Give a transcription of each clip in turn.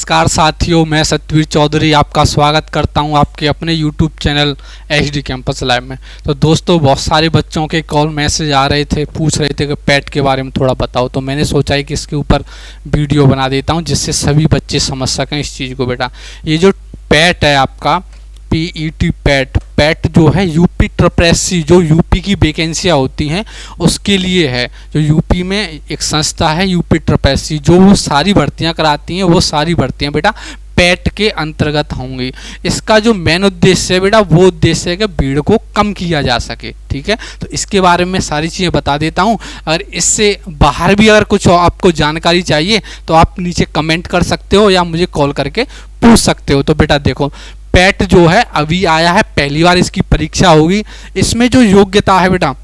नमस्कार साथियों, मैं सतवीर चौधरी आपका स्वागत करता हूं आपके अपने YouTube channel HD campus live में। तो दोस्तों, बहुत सारे बच्चों के कॉल मैसेज आ रहे थे, पूछ रहे थे कि पैट के बारे में थोड़ा बताओ। तो मैंने सोचा है कि इसके ऊपर वीडियो बना देता हूं जिससे सभी बच्चे समझ सकें इस चीज़ को। बेटा, ये जो पैट है आपका PET पैट जो है यूपी ट्रिपल जो यूपी की वैकेंसियाँ होती हैं उसके लिए है। जो यूपी में एक संस्था है यूपी ट्रिपल जो वो सारी भर्तियां कराती हैं, वो सारी भर्तियां बेटा पैट के अंतर्गत होंगी। इसका जो मेन उद्देश्य है बेटा, वो उद्देश्य है कि भीड़ को कम किया जा सके। ठीक है, तो इसके बारे में सारी चीज़ें बता देता हूँ। अगर इससे बाहर भी अगर कुछ आपको जानकारी चाहिए तो आप नीचे कमेंट कर सकते हो या मुझे कॉल करके पूछ सकते हो। तो बेटा देखो, पैट जो है अभी आया है, पहली बार इसकी परीक्षा होगी। इसमें जो योग्यता है बेटा,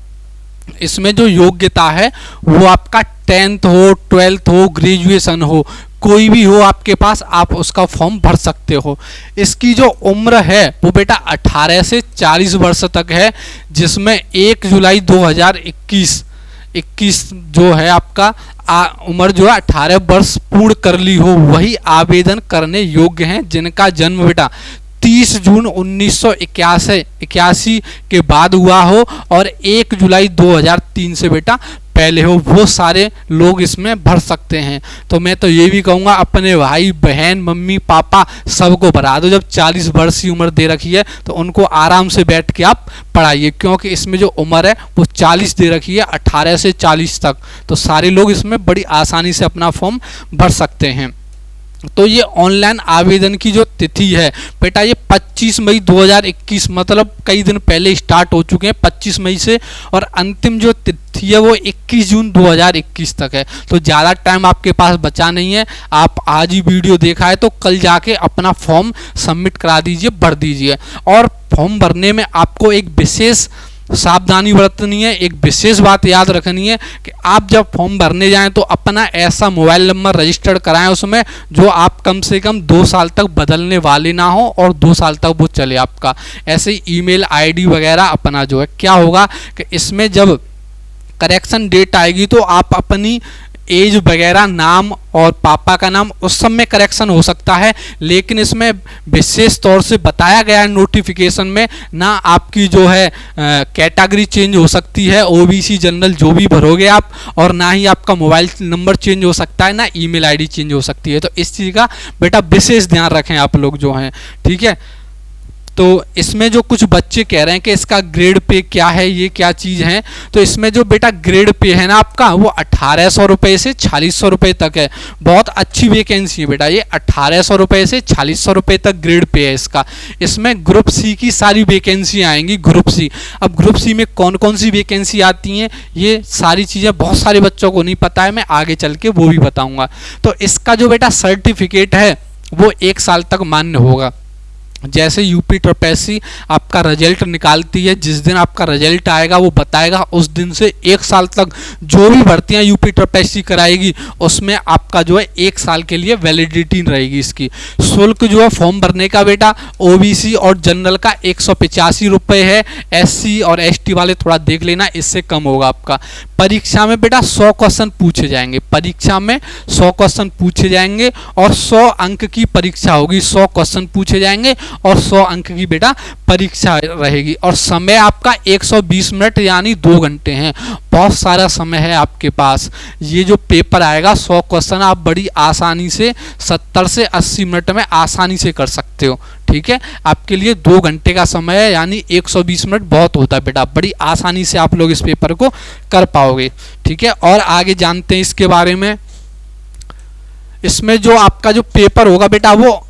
इसमें जो योग्यता है वो आपका 10th हो, 12th हो, ग्रेजुएशन हो, कोई भी हो आपके पास, आप उसका फॉर्म भर सकते हो। इसकी जो उम्र है वो बेटा 18 से 40 वर्ष तक है, जिसमें 1 जुलाई 2021 जो है आपका उम्र जो है 18 वर्ष पूर्ण कर ली हो, वही आवेदन करने योग्य हैं। जिनका जन्म बेटा 30 जून 1981 के बाद हुआ हो और 1 जुलाई 2003 से बेटा पहले हो, वो सारे लोग इसमें भर सकते हैं। तो मैं तो ये भी कहूँगा अपने भाई बहन मम्मी पापा सबको भरा दो। जब 40 वर्ष की उम्र दे रखी है तो उनको आराम से बैठ के आप पढ़ाइए, क्योंकि इसमें जो उम्र है वो 40 दे रखी है, 18 से 40 तक। तो सारे लोग इसमें बड़ी आसानी से अपना फॉर्म भर सकते हैं। तो ये ऑनलाइन आवेदन की जो तिथि है बेटा, ये 25 मई 2021 मतलब कई दिन पहले स्टार्ट हो चुके हैं 25 मई से, और अंतिम जो तिथि है वो 21 जून 2021 तक है। तो ज़्यादा टाइम आपके पास बचा नहीं है। आप आज ही वीडियो देखा है तो कल जाके अपना फॉर्म सबमिट करा दीजिए, भर दीजिए। और फॉर्म भरने में आपको एक विशेष सावधानी बरतनी है, एक विशेष बात याद रखनी है कि आप जब फॉर्म भरने जाएं तो अपना ऐसा मोबाइल नंबर रजिस्टर्ड कराएं उसमें जो आप कम से कम 2 साल तक बदलने वाले ना हो और 2 साल तक वो चले आपका। ऐसे ही ईमेल आईडी वगैरह अपना जो है, क्या होगा कि इसमें जब करेक्शन डेट आएगी तो आप अपनी एज वगैरह, नाम और पापा का नाम उस सब में करेक्शन हो सकता है, लेकिन इसमें विशेष तौर से बताया गया है नोटिफिकेशन में, ना आपकी जो है कैटेगरी चेंज हो सकती है, OBC जनरल जो भी भरोगे आप, और ना ही आपका मोबाइल नंबर चेंज हो सकता है, ना ईमेल आईडी चेंज हो सकती है। तो इस चीज़ का बेटा विशेष ध्यान रखें आप लोग जो हैं। ठीक है, तो इसमें जो कुछ बच्चे कह रहे हैं कि इसका ग्रेड पे क्या है, ये क्या चीज़ है, तो इसमें जो बेटा ग्रेड पे है ना आपका, वो 1800 रुपये से 4600 रुपये तक है। बहुत अच्छी वैकेंसी है बेटा, ये 1800 रुपये से 4600 रुपये तक ग्रेड पे है इसका। इसमें ग्रुप सी की सारी वैकेंसी आएंगी, ग्रुप सी। अब ग्रुप सी में कौन कौन सी वैकेंसी आती हैं, ये सारी चीज़ें बहुत सारे बच्चों को नहीं पता है, मैं आगे चल के वो भी बताऊँगा। तो इसका जो बेटा सर्टिफिकेट है वो 1 साल तक मान्य होगा। जैसे यूपी ट्रिपल आपका रिजल्ट निकालती है, जिस दिन आपका रिजल्ट आएगा वो बताएगा, उस दिन से 1 साल तक जो भी भर्तियां यूपी ट्रिपल कराएगी उसमें आपका जो है 1 साल के लिए वैलिडिटी रहेगी इसकी। शुल्क जो है फॉर्म भरने का बेटा OBC और जनरल का 185 रुपये है, SC और ST वाले थोड़ा देख लेना, इससे कम होगा आपका। परीक्षा में बेटा 100 क्वेश्चन पूछे जाएंगे, परीक्षा में 100 क्वेश्चन पूछे जाएंगे और 100 अंक की परीक्षा होगी। 100 क्वेश्चन पूछे जाएंगे और 100 अंक की बेटा परीक्षा रहेगी, और समय आपका 120 मिनट यानी 2 घंटे हैं। बहुत सारा समय है आपके पास। ये जो पेपर आएगा 100 क्वेश्चन आप बड़ी आसानी से 70 से 80 मिनट में आसानी से कर सकते हो। ठीक है, आपके लिए 2 घंटे का समय है, यानी 120 मिनट बहुत होता है बेटा, बड़ी आसानी से आप लोग इस पेपर को कर पाओगे। ठीक है, और आगे जानते हैं इसके बारे में। इसमें जो आपका जो पेपर होगा बेटा वो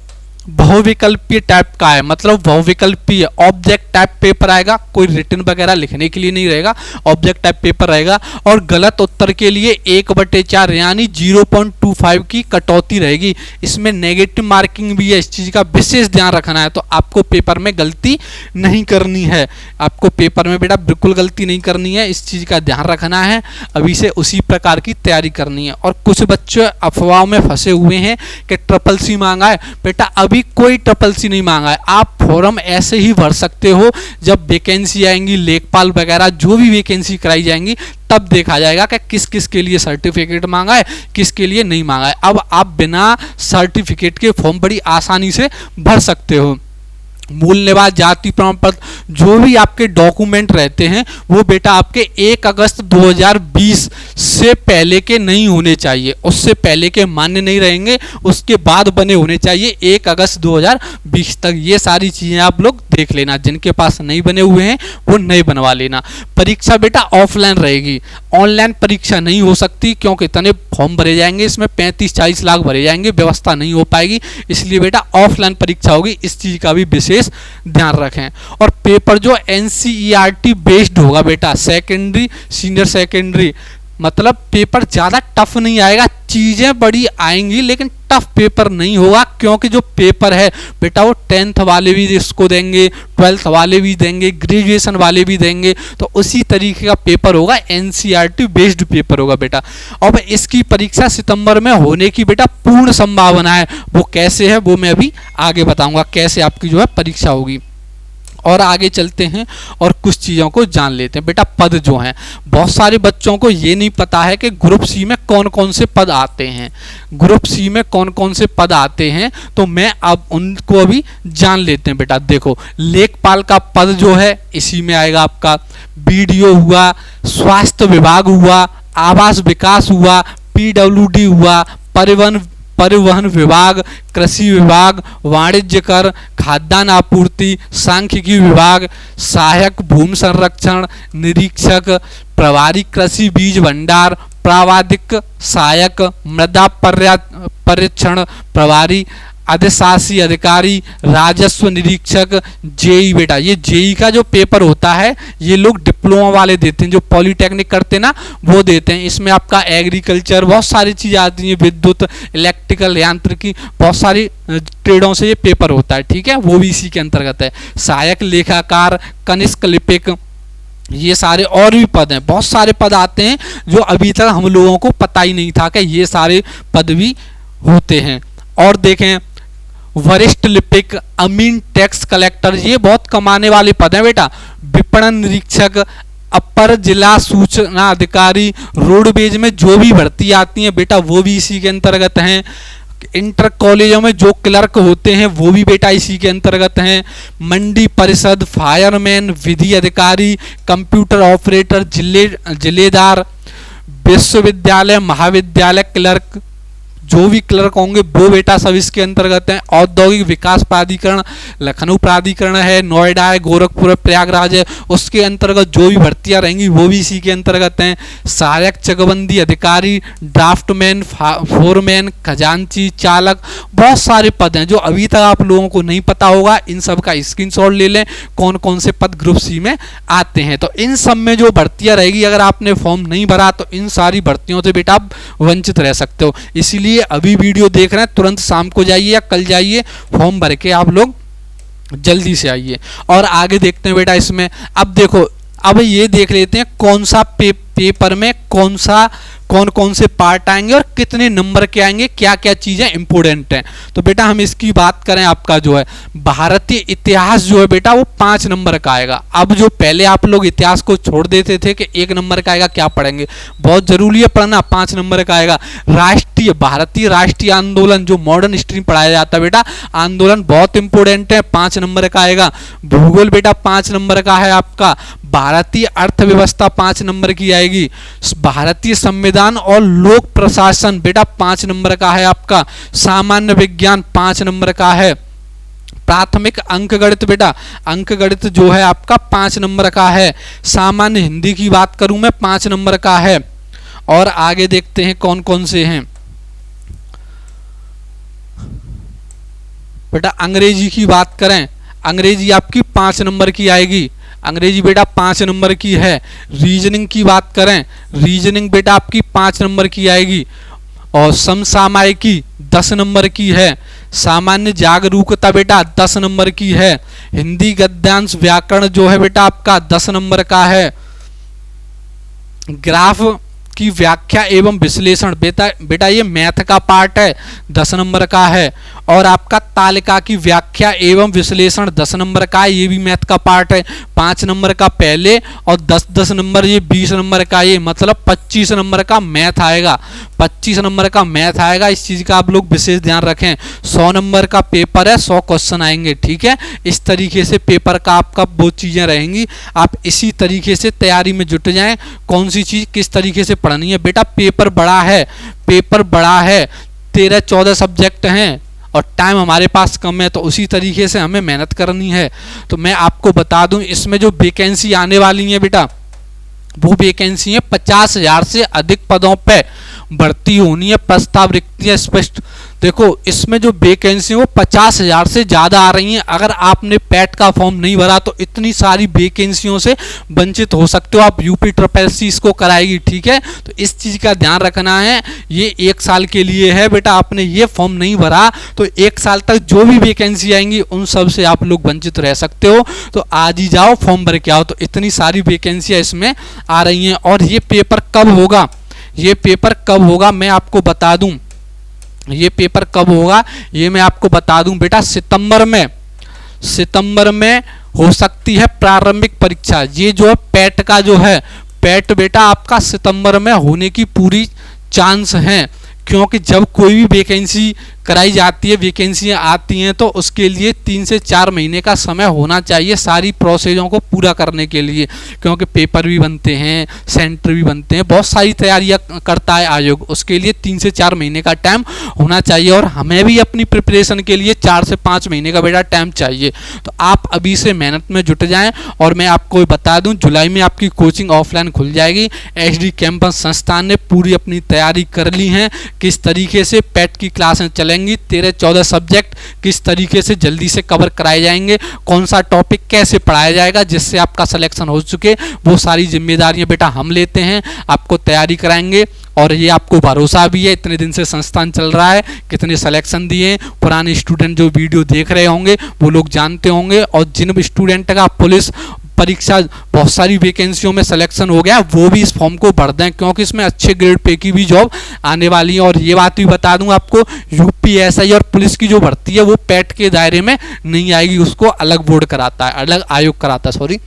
बहुविकल्पीय टाइप का है, मतलब बहुविकल्पीय ऑब्जेक्ट टाइप पेपर आएगा, कोई रिटन वगैरह लिखने के लिए नहीं रहेगा, ऑब्जेक्ट टाइप पेपर रहेगा। और गलत उत्तर के लिए 1/4 यानी 0.25 की कटौती रहेगी। इसमें नेगेटिव मार्किंग भी है, इस चीज़ का विशेष ध्यान रखना है। तो आपको पेपर में गलती नहीं करनी है, आपको पेपर में बेटा बिल्कुल गलती नहीं करनी है, इस चीज़ का ध्यान रखना है। अभी से उसी प्रकार की तैयारी करनी है। और कुछ बच्चे अफवाहों में फंसे हुए हैं कि ट्रिपल सी मांगा है बेटा, अभी अभी कोई ट्रिपल सी नहीं मांगा है। आप फॉर्म ऐसे ही भर सकते हो, जब वैकेंसी आएंगी, लेखपाल वगैरह जो भी वैकेंसी कराई जाएंगी तब देखा जाएगा कि किस किस के लिए सर्टिफिकेट मांगा है, किसके लिए नहीं मांगा है। अब आप बिना सर्टिफिकेट के फॉर्म बड़ी आसानी से भर सकते हो। मूल निवास, जाति प्रमाण पत्र, जो भी आपके डॉक्यूमेंट रहते हैं वो बेटा आपके 1 अगस्त 2020 से पहले के नहीं होने चाहिए, उससे पहले के मान्य नहीं रहेंगे, उसके बाद बने होने चाहिए 1 अगस्त 2020 तक। ये सारी चीज़ें आप लोग देख लेना, जिनके पास नहीं बने हुए हैं वो नए बनवा लेना। परीक्षा बेटा ऑफलाइन रहेगी, ऑनलाइन परीक्षा नहीं हो सकती, क्योंकि इतने फॉर्म भरे जाएंगे, इसमें 35-40 लाख भरे जाएंगे, व्यवस्था नहीं हो पाएगी, इसलिए बेटा ऑफलाइन परीक्षा होगी। इस चीज़ का भी विशेष ध्यान रखें। और पेपर जो NCERT बेस्ड होगा बेटा, सेकेंडरी सीनियर सेकेंडरी, मतलब पेपर ज़्यादा टफ नहीं आएगा, चीज़ें बड़ी आएंगी लेकिन टफ पेपर नहीं होगा, क्योंकि जो पेपर है बेटा वो 10th वाले भी इसको देंगे, 12th वाले भी देंगे, ग्रेजुएशन वाले भी देंगे, तो उसी तरीके का पेपर होगा, NCERT बेस्ड पेपर होगा बेटा। अब इसकी परीक्षा सितंबर में होने की बेटा पूर्ण संभावना है। वो कैसे है वो मैं अभी आगे बताऊंगा, कैसे आपकी जो है परीक्षा होगी। और आगे चलते हैं और कुछ चीज़ों को जान लेते हैं। बेटा पद जो हैं, बहुत सारे बच्चों को ये नहीं पता है कि ग्रुप सी में कौन कौन से पद आते हैं। ग्रुप सी में कौन कौन से पद आते हैं तो मैं अब उनको अभी जान लेते हैं। बेटा देखो, लेखपाल का पद जो है इसी में आएगा आपका। BDO हुआ, स्वास्थ्य विभाग हुआ, आवास विकास हुआ, PWD हुआ, परिवहन विभाग, कृषि विभाग, वाणिज्य कर, खाद्यान्न आपूर्ति, सांख्यिकी विभाग, सहायक भूमि संरक्षण निरीक्षक, प्रभारी कृषि बीज भंडार, प्रावाधिक सहायक, मृदा पर्यवेक्षण प्रभारी, अधिशासी अधिकारी, राजस्व निरीक्षक, जेई। बेटा ये जेई का जो पेपर होता है ये लोग डिप्लोमा वाले देते हैं, जो पॉलिटेक्निक करते हैं ना वो देते हैं। इसमें आपका एग्रीकल्चर बहुत सारी चीज़ें आती हैं, विद्युत, इलेक्ट्रिकल, यांत्रिकी, बहुत सारी ट्रेडों से ये पेपर होता है, ठीक है, वो भी इसी के अंतर्गत है। सहायक लेखाकार, कनिष्क लिपिक, ये सारे और भी पद हैं, बहुत सारे पद आते हैं जो अभी तक हम लोगों को पता ही नहीं था कि ये सारे पद भी होते हैं। और देखें, वरिष्ठ लिपिक, अमीन टैक्स कलेक्टर, ये बहुत कमाने वाले पद हैं बेटा। विपणन निरीक्षक, अपर जिला सूचना अधिकारी, रोडवेज में जो भी भर्ती आती है बेटा वो भी इसी के अंतर्गत हैं। इंटर कॉलेजों में जो क्लर्क होते हैं वो भी बेटा इसी के अंतर्गत हैं। मंडी परिषद, फायरमैन, विधि अधिकारी, कंप्यूटर ऑपरेटर, जिलेदार, विश्वविद्यालय महाविद्यालय क्लर्क, जो भी क्लर्क होंगे वो बेटा सब इसके अंतर्गत हैं। औद्योगिक विकास प्राधिकरण, लखनऊ प्राधिकरण है, नोएडा है, गोरखपुर है, प्रयागराज है, उसके अंतर्गत जो भी भर्तियां रहेंगी वो भी इसी के अंतर्गत हैं। सहायक चकबंदी अधिकारी, ड्राफ्टमैन, फोरमैन, खजांची, चालक, बहुत सारे पद हैं जो अभी तक आप लोगों को नहीं पता होगा। इन सब का स्क्रीनशॉट ले लें, कौन कौन से पद ग्रुप सी में आते हैं। तो इन सब में जो भर्तियां रहेगी, अगर आपने फॉर्म नहीं भरा तो इन सारी भर्तियों से बेटा आप वंचित रह सकते हो। इसीलिए अभी वीडियो देख रहे हैं तुरंत शाम को जाइए या कल जाइए, फॉर्म भर के आप लोग जल्दी से आइए। और आगे देखते हैं बेटा इसमें। अब देखो, अब ये देख लेते हैं कौन सा पेपर में कौन कौन से पार्ट आएंगे और कितने नंबर के आएंगे, क्या क्या चीजें इंपोर्टेंट हैं। तो बेटा हम इसकी बात करें, आपका जो है भारतीय इतिहास जो है बेटा वो 5 नंबर का आएगा। अब जो पहले आप लोग इतिहास को छोड़ देते थे कि 1 नंबर का आएगा, क्या पढ़ेंगे, बहुत जरूरी है पढ़ना, 5 नंबर का आएगा। भारतीय राष्ट्रीय आंदोलन, जो मॉडर्न स्ट्रीम पढ़ाया जाता है बेटा, आंदोलन बहुत इंपोर्टेंट है, 5 नंबर का आएगा। भूगोल बेटा 5 नंबर का है आपका। भारतीय अर्थव्यवस्था 5 नंबर की आएगी। भारतीय संविधान और लोक प्रशासन बेटा 5 नंबर का है आपका। सामान्य विज्ञान 5 नंबर का है। प्राथमिक अंकगणित बेटा, अंकगणित जो है आपका 5 नंबर का है। सामान्य हिंदी की बात करूं मैं, 5 नंबर का है। और आगे देखते हैं कौन कौन से हैं बेटा। अंग्रेजी की बात करें, अंग्रेजी आपकी 5 नंबर की आएगी, अंग्रेजी बेटा 5 नंबर की है। रीजनिंग की बात करें, रीजनिंग बेटा आपकी 5 नंबर की आएगी। और समसामयिकी 10 नंबर की है। सामान्य जागरूकता बेटा 10 नंबर की है। हिंदी गद्यांश व्याकरण जो है बेटा आपका 10 नंबर का है। ग्राफ की व्याख्या एवं विश्लेषण, बेटा ये मैथ का पार्ट है, 10 नंबर का है। और आपका तालिका की व्याख्या एवं विश्लेषण 10 नंबर का है, ये भी मैथ का पार्ट है। 5 नंबर का पहले और 10-10 नंबर ये 20 नंबर का, ये मतलब 25 नंबर का मैथ आएगा। 25 नंबर का मैथ आएगा, इस चीज का आप लोग विशेष ध्यान रखें। 100 नंबर का पेपर है, 100 क्वेश्चन आएंगे, ठीक है। इस तरीके से पेपर का आपका वो चीजें रहेंगी, आप इसी तरीके से तैयारी में जुट जाएं। कौन सी चीज किस तरीके से पढ़नी है बेटा, पेपर बड़ा है, पेपर बड़ा है, 13-14 सब्जेक्ट हैं और टाइम हमारे पास कम है, तो उसी तरीके से हमें मेहनत करनी है। तो मैं आपको बता दूं, इसमें जो वैकेंसी आने वाली है बेटा, वो वैकेंसी है 50,000 से अधिक पदों पे भर्ती होनी है। प्रस्ताव रिक्तियां स्पष्ट, देखो इसमें जो वैकेंसी है वो 50,000 से ज़्यादा आ रही हैं। अगर आपने पैट का फॉर्म नहीं भरा तो इतनी सारी वैकेंसियों से वंचित हो सकते हो आप। यूपी ट्रिपल-सी इसको कराएगी, ठीक है। तो इस चीज़ का ध्यान रखना है, ये 1 साल के लिए है बेटा। आपने ये फॉर्म नहीं भरा तो 1 साल तक जो भी वैकेंसी आएंगी उन सब से आप लोग वंचित रह सकते हो। तो आज ही जाओ फॉर्म भर के आओ। तो इतनी सारी वैकेंसियाँ इसमें आ रही हैं। और ये पेपर कब होगा, ये पेपर कब होगा मैं आपको बता दूं, ये पेपर कब होगा ये मैं आपको बता दूं बेटा, सितंबर में हो सकती है प्रारंभिक परीक्षा। ये जो है पैट का जो है, पैट बेटा आपका सितंबर में होने की पूरी चांस है। क्योंकि जब कोई भी वैकेंसी कराई जाती है, वैकेंसियाँ आती हैं, तो उसके लिए 3 से 4 महीने का समय होना चाहिए सारी प्रोसेसों को पूरा करने के लिए। क्योंकि पेपर भी बनते हैं, सेंटर भी बनते हैं, बहुत सारी तैयारियां करता है आयोग, उसके लिए 3 से 4 महीने का टाइम होना चाहिए। और हमें भी अपनी प्रिपरेशन के लिए 4 से 5 महीने का बेटा टाइम चाहिए। तो आप अभी से मेहनत में जुट जाएँ। और मैं आपको बता दूँ, जुलाई में आपकी कोचिंग ऑफलाइन खुल जाएगी। HD कैंपस संस्थान ने पूरी अपनी तैयारी कर ली है, किस तरीके से पैट की क्लासें चलेंगी, 13-14 सब्जेक्ट किस तरीके से जल्दी से कवर कराए जाएंगे, कौन सा टॉपिक कैसे पढ़ाया जाएगा जिससे आपका सिलेक्शन हो चुके, वो सारी जिम्मेदारियां बेटा हम लेते हैं, आपको तैयारी कराएंगे। और ये आपको भरोसा भी है, इतने दिन से संस्थान चल रहा है, कितने सिलेक्शन दिए, पुराने स्टूडेंट जो वीडियो देख रहे होंगे वो लोग जानते होंगे। और जिन स्टूडेंट का पुलिस परीक्षा बहुत सारी वैकेंसियों में सिलेक्शन हो गया, वो भी इस फॉर्म को भर दें, क्योंकि इसमें अच्छे ग्रेड पे की भी जॉब आने वाली है। और ये बात भी बता दूं आपको, UPSI और पुलिस की जो भर्ती है वो पैट के दायरे में नहीं आएगी, उसको अलग बोर्ड कराता है, अलग आयोग कराता है, सॉरी।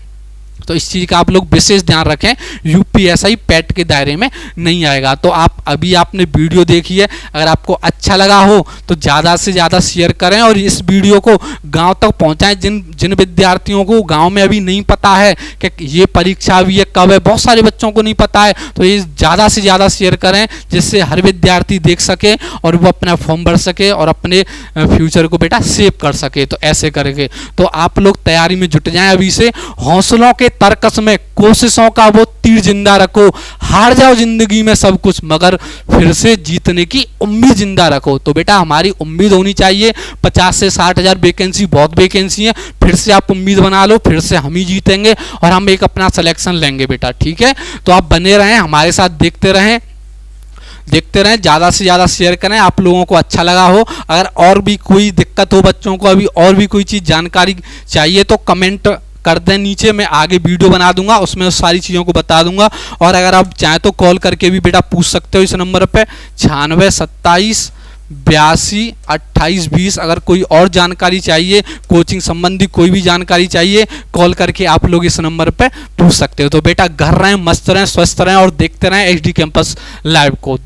तो इस चीज़ का आप लोग विशेष ध्यान रखें, UPSI पैट के दायरे में नहीं आएगा। तो आप अभी आपने वीडियो देखी है, अगर आपको अच्छा लगा हो तो ज़्यादा से ज़्यादा शेयर करें और इस वीडियो को गांव तक पहुंचाएं। जिन विद्यार्थियों को गांव में अभी नहीं पता है कि ये परीक्षा भी है, कब है, बहुत सारे बच्चों को नहीं पता है, तो ये ज़्यादा से ज़्यादा शेयर करें, जिससे हर विद्यार्थी देख सके और वो अपना फॉर्म भर सके और अपने फ्यूचर को बेटा सेव कर सके। तो ऐसे करके तो आप लोग तैयारी में जुट जाएं अभी से। हौसलों के तर्कस में कोशिशों का वो तीर जिंदा रखो, हार जाओ जिंदगी में सब कुछ मगर फिर से जीतने की उम्मीद जिंदा रखो। तो बेटा हमारी उम्मीद होनी चाहिए, 50 से 60,000 वैकेंसी बहुत वैकेंसी है, फिर से आप उम्मीद बना लो, फिर से हम ही जीतेंगे और हम एक अपना सिलेक्शन लेंगे बेटा, ठीक है। तो आप बने रहें, हमारे साथ देखते रहें, ज़्यादा से ज़्यादा शेयर करें। आप लोगों को अच्छा लगा हो, अगर और भी कोई दिक्कत हो बच्चों को, अभी और भी कोई चीज़ जानकारी चाहिए तो कमेंट कर दें नीचे, मैं आगे वीडियो बना दूंगा, उसमें उस सारी चीज़ों को बता दूंगा। और अगर आप चाहें तो कॉल करके भी बेटा पूछ सकते हो इस नंबर पे 96 27 82 28 20। अगर कोई और जानकारी चाहिए, कोचिंग संबंधी कोई भी जानकारी चाहिए, कॉल करके आप लोग इस नंबर पे पूछ सकते हो। तो बेटा घर रहें, मस्त रहें, स्वस्थ रहें और देखते रहें HD कैंपस लाइव को।